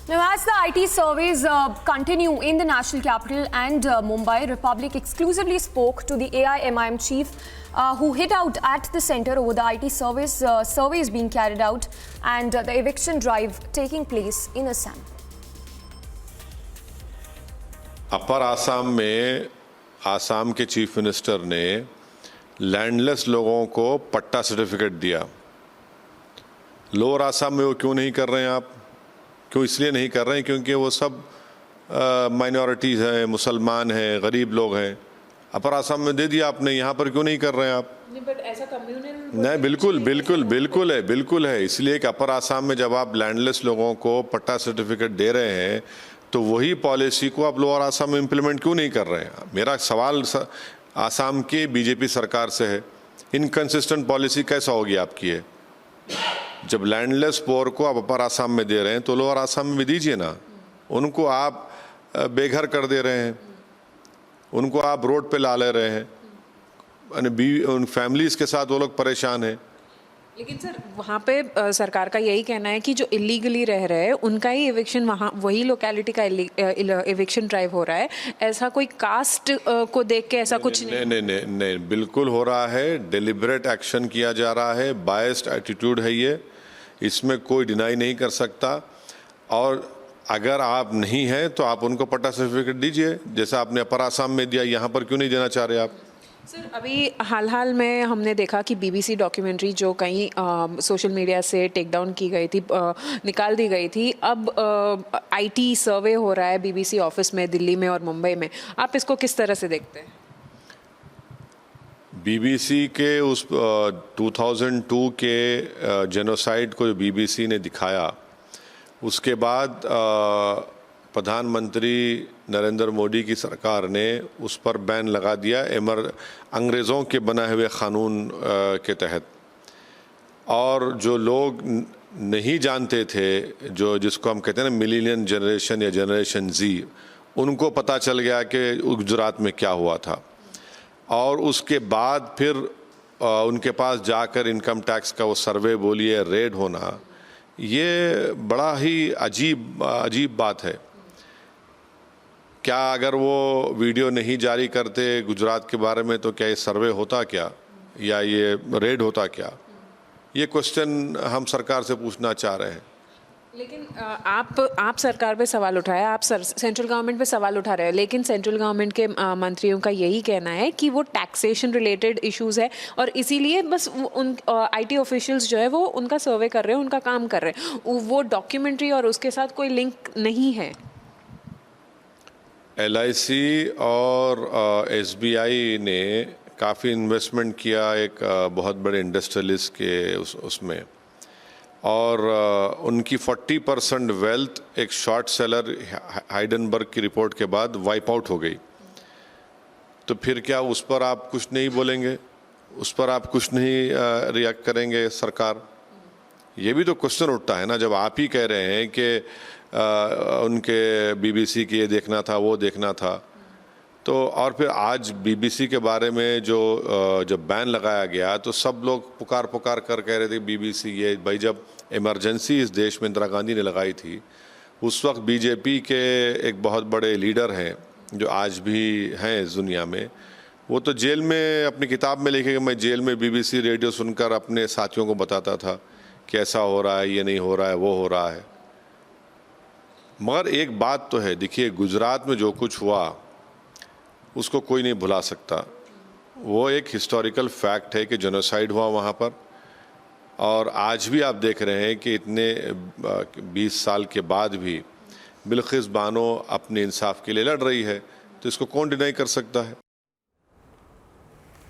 Now, as the IT surveys continue in the national capital and Mumbai, Republic exclusively spoke to the AI-MIM chief who hit out at the centre over the IT surveys being carried out and the eviction drive taking place in Assam. अपर आसाम में आसाम के chief minister ने landless लोगों को पट्टा certificate दिया। Lower Assam में वो क्यों नहीं कर रहे हैं आप? क्यों इसलिए नहीं कर रहे हैं क्योंकि वो सब माइनॉरिटीज़ हैं, मुसलमान हैं, गरीब लोग हैं। अपर आसाम में दे दिया आपने, यहाँ पर क्यों नहीं कर रहे हैं आप? नहीं, बट ऐसा कम्युनल नहीं, बिल्कुल है। इसलिए कि अपर आसाम में जब आप लैंडलेस लोगों को पट्टा सर्टिफिकेट दे रहे हैं तो वही पॉलिसी को आप लोअर आसाम में इम्प्लीमेंट क्यों नहीं कर रहे हैं? मेरा सवाल आसाम की बीजेपी सरकार से है, इनकंसिस्टेंट पॉलिसी कैसा होगी आपकी है? जब लैंडलेस पोर को आप अपर आसाम में दे रहे हैं तो लोअर आसाम में भी दीजिए ना। उनको आप बेघर कर दे रहे हैं, उनको आप रोड पे ला ले रहे हैं, उन फैमिलीज़ के साथ वो लोग परेशान हैं। लेकिन सर वहाँ पे सरकार का यही कहना है कि जो इलीगली रह रहे हैं उनका ही एविक्शन, वहाँ वही लोकेलिटी का एविक्शन ड्राइव हो रहा है। ऐसा कोई कास्ट को देख के ऐसा कुछ नहीं, बिल्कुल हो रहा है। डिलिबरेट एक्शन किया जा रहा है, बायस्ड एटीट्यूड है ये, इसमें कोई डिनाई नहीं कर सकता। और अगर आप नहीं हैं तो आप उनको पट्टा सर्टिफिकेट दीजिए, जैसा आपने अपर आसाम में दिया। यहाँ पर क्यों नहीं देना चाह रहे आप? सर अभी हाल में हमने देखा कि बीबीसी डॉक्यूमेंट्री जो कहीं सोशल मीडिया से टेक डाउन की गई थी, निकाल दी गई थी, अब आईटी सर्वे हो रहा है बीबीसी ऑफिस में दिल्ली में और मुंबई में। आप इसको किस तरह से देखते हैं? बीबीसी के उस 2002 के जेनोसाइड को बीबीसी ने दिखाया, उसके बाद प्रधानमंत्री नरेंद्र मोदी की सरकार ने उस पर बैन लगा दिया अंग्रेज़ों के बनाए हुए क़ानून के तहत। और जो लोग नहीं जानते थे, जिसको हम कहते हैं ना मिलेनियन जनरेशन या जनरेशन जी, उनको पता चल गया कि गुजरात में क्या हुआ था। और उसके बाद फिर उनके पास जाकर इनकम टैक्स का वो सर्वे बोलिए, रेड होना, ये बड़ा ही अजीब बात है। क्या अगर वो वीडियो नहीं जारी करते गुजरात के बारे में तो क्या ये सर्वे होता क्या, या ये रेड होता क्या? ये क्वेश्चन हम सरकार से पूछना चाह रहे हैं। लेकिन आप सरकार पे सवाल उठाए, आप सेंट्रल गवर्नमेंट पे सवाल उठा रहे हैं, लेकिन सेंट्रल गवर्नमेंट के मंत्रियों का यही कहना है कि वो टैक्सेशन रिलेटेड इश्यूज है और इसीलिए बस उन आईटी ऑफिशियल्स जो है वो उनका सर्वे कर रहे हैं, उनका काम कर रहे हैं। वो डॉक्यूमेंट्री और उसके साथ कोई लिंक नहीं है। एलआईसी और एसबीआई ने काफ़ी इन्वेस्टमेंट किया एक बहुत बड़े इंडस्ट्रियलिस्ट के उसमें, और उनकी 40% वेल्थ एक शॉर्ट सेलर हाइडेनबर्ग की रिपोर्ट के बाद वाइप आउट हो गई। तो फिर क्या उस पर आप कुछ नहीं बोलेंगे? उस पर आप कुछ नहीं रिएक्ट करेंगे सरकार? ये भी तो क्वेश्चन उठता है ना, जब आप ही कह रहे हैं कि उनके बीबीसी की ये देखना था, वो देखना था। तो और फिर आज बीबीसी के बारे में जब बैन लगाया गया तो सब लोग पुकार कर कह रहे थे बीबीसी ये भाई, जब इमरजेंसी इस देश में इंदिरा गांधी ने लगाई थी उस वक्त बीजेपी के एक बहुत बड़े लीडर हैं जो आज भी हैं इस दुनिया में, वो तो जेल में अपनी किताब में लिखे कि मैं जेल में बीबीसी रेडियो सुनकर अपने साथियों को बताता था कि ऐसा हो रहा है, ये नहीं हो रहा है, वो हो रहा है। मगर एक बात तो है, देखिए गुजरात में जो कुछ हुआ उसको कोई नहीं भुला सकता। वो एक हिस्टोरिकल फैक्ट है कि जेनोसाइड हुआ वहाँ पर, और आज भी आप देख रहे हैं कि इतने 20 साल के बाद भी बिल्किस बानो अपने इंसाफ के लिए लड़ रही है। तो इसको कौन डिनाई कर सकता है?